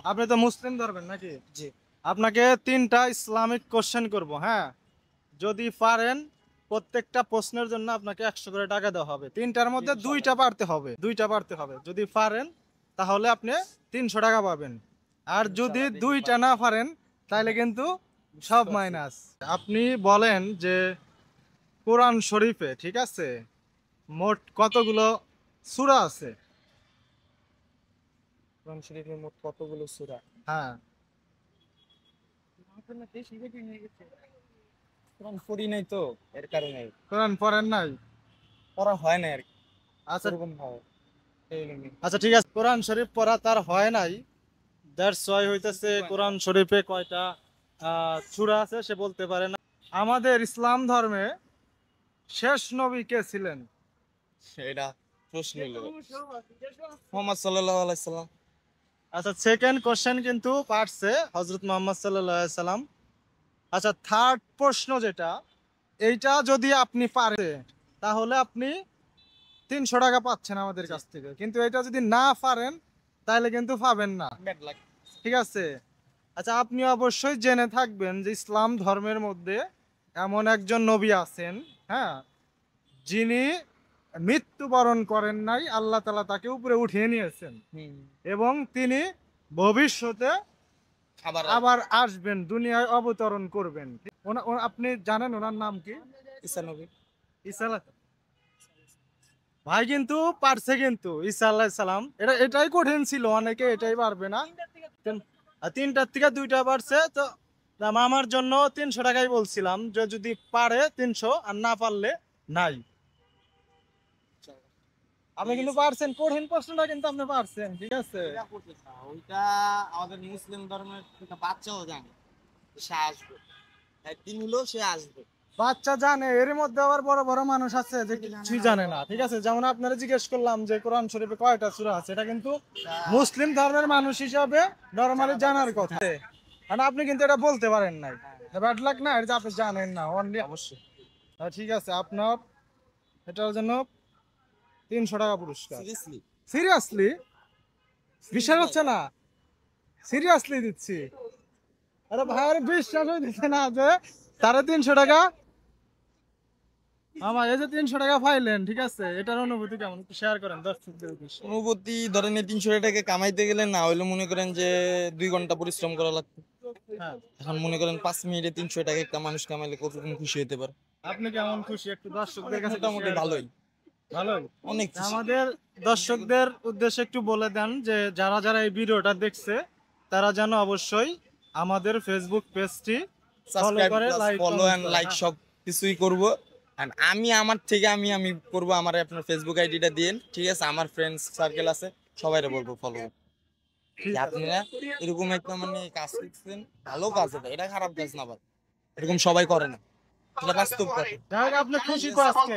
আপনি তো মুসলিম ধরবেন নাকি? জি। আপনাকে 3টা ইসলামিক কোশ্চেন করব, হ্যাঁ? যদি পারেন প্রত্যেকটা প্রশ্নের জন্য আপনাকে 100 করে টাকা দেওয়া হবে। 3টার মধ্যে 2টা পারতে হবে। 2টা পারতে হবে। যদি পারেন তাহলে আপনি 300 টাকা পাবেন। আর যদি ইনশাআল্লাহ দেখি 2টা পারি। না পারেন তাহলে কিন্তু বুঝতে সব পারছি। মাইনাস। আপনি বলেন যে কোরআন শরীফে, ঠিক আছে, মোট কতগুলো সূরা আছে? কোরআন শরীফের মোট কতগুলো সূরা? হ্যাঁ। কোরআন পড়ি নাই তো, এর কারণে কোরআন পড়েন নাই? পড়া হয় না আরকি। আচ্ছা, ওরকম হয়। এই জন্যই। আচ্ছা ঠিক আছে। কোরআন শরীফ পড়া তার হয় নাই, দ্যাটস ওয়াই হইতেছে কোরআন শরীফে কয়টা সূরা আছে সে বলতে পারে না। আমাদের ইসলাম ধর্মে শেষ নবী কে ছিলেন? এটা প্রশ্ন হলো মুহাম্মদ সাল্লাল্লাহু আলাইহি সাল্লাম। আচ্ছা, সেকেন্ড কোশ্চেন কিন্তু পারছে হযরত মুহাম্মদ সাল্লাল্লাহু আলাইহি সাল্লাম। আচ্ছা, থার্ড প্রশ্ন যেটা, এইটা যদি আপনি পারেন তাহলে আপনি 300 টাকা পাচ্ছেন আমাদের কাছ থেকে, কিন্তু এটা যদি না পারেন তাহলে কিন্তু পাবেন না, ব্যাড লাক। ঠিক আছে? আচ্ছা, আপনি অবশ্যই জেনে থাকবেন যে ইসলাম ধর্মের মধ্যে এমন একজন নবী আছেন, হ্যাঁ, যিনি মৃত্যুবরণ করেন নাই, আল্লাহ তাআলা তাকে উপরে উঠিয়ে নিয়েছেন হুম। এবং তিনি ভবিষ্যতে আবার আবার আসবেন, দুনিয়ায় অবতরণ করবেন। আপনি জানেন ওনার নাম কি? ঈসা নবী। ঈসা ভাই কিন্তু পারছে, কিন্তু ঈসা আলাইহিস সালাম, এটাই কঠিন ছিল, অনেকে এটাই পারবে না। আর 3টার থেকে 2টা পারছে তো। আমার জন্য 300 টাকাই বলছিলাম, যে যদি পারে 300 আর না পারলে নাই। আপনি কিন্তু পারছেন, কঠিন প্রশ্নটা কিন্তু আপনি পারছেন, ঠিক আছে? ওইটা আমাদের মুসলিম ধর্মের একটা বাচ্চাও জানে সে আসবে, একদিন হলেও সে আসবে। বাচ্চা জানে, এর মধ্যে আবার বড় বড় মানুষ আছে যে কিছুই জানে না, ঠিক আছে? যেমন আপনারা জিজ্ঞেস করলাম যে কোরআন শরীফে কয়টা সূরা আছে, এটা কিন্তু মুসলিম ধর্মের মানুষ হিসাবে নরমালি জানার কথা। আর আপনি কিন্তু এটা বলতে পারেন নাই, ব্যাড লাক না, এটা আপনি জানেন না অনলি। অবশ্যই। ঠিক আছে, আপনার এটার জন্য 300 টাকা পুরস্কার। সিরিয়াসলি? সিরিয়াসলি? বিশ্বাস হচ্ছে না? সিরিয়াসলি দিচ্ছি। আরে ভাই, আর বিশ্বাস হইতেছে না যে 350 টাকা। আমার এই যে 300 টাকা পাইলেন, ঠিক আছে, এটার অনুভূতি কেমন একটু শেয়ার করেন দর্শকদের উদ্দেশ্যে। অনুভূতি ধরেন এই 300 টাকা কামাইতে গেলে না হইলে মনে করেন যে 2 ঘন্টা পরিশ্রম করা লাগতো। হ্যাঁ, এখন মনে করেন 5 মিনিটে 300 টাকা একটা মানুষ কামাইলে কতদিন খুশি হতে পারে? আপনি কেমন খুশি একটু দর্শকদের কাছে একটু মোটামুটি share করেন। ভালোই, ভালোই। অনেক খুশি। আমাদের দর্শকদের উদ্দেশ্যে একটু বলে দেন যে যারা যারা এই ভিডিওটা দেখছে তারা যেন অবশ্যই আমাদের ফেসবুক পেজটি ফলো সাবস্ক্রাইব করে, plus like follow comment and করে, লাইক হ্যাঁ? সব কিছুই করব। এন্ড আমি আমার থেকে আমি করব, আমার আপনার ফেসবুক আইডিটা দিন, ঠিক আছে? আমার ফ্রেন্ডস সার্কেল আছে, সবাইরে বলবো ফলো। ঠিক আছে। আপনারা এরকম একটা মানে কাজ করছেন, ভালো কাজ, এটা খারাপ কাজ না ভাই, এরকম সবাই করে না, এটা বাস্তব কথা। যাই হোক, আপনি খুশি তো আজকে?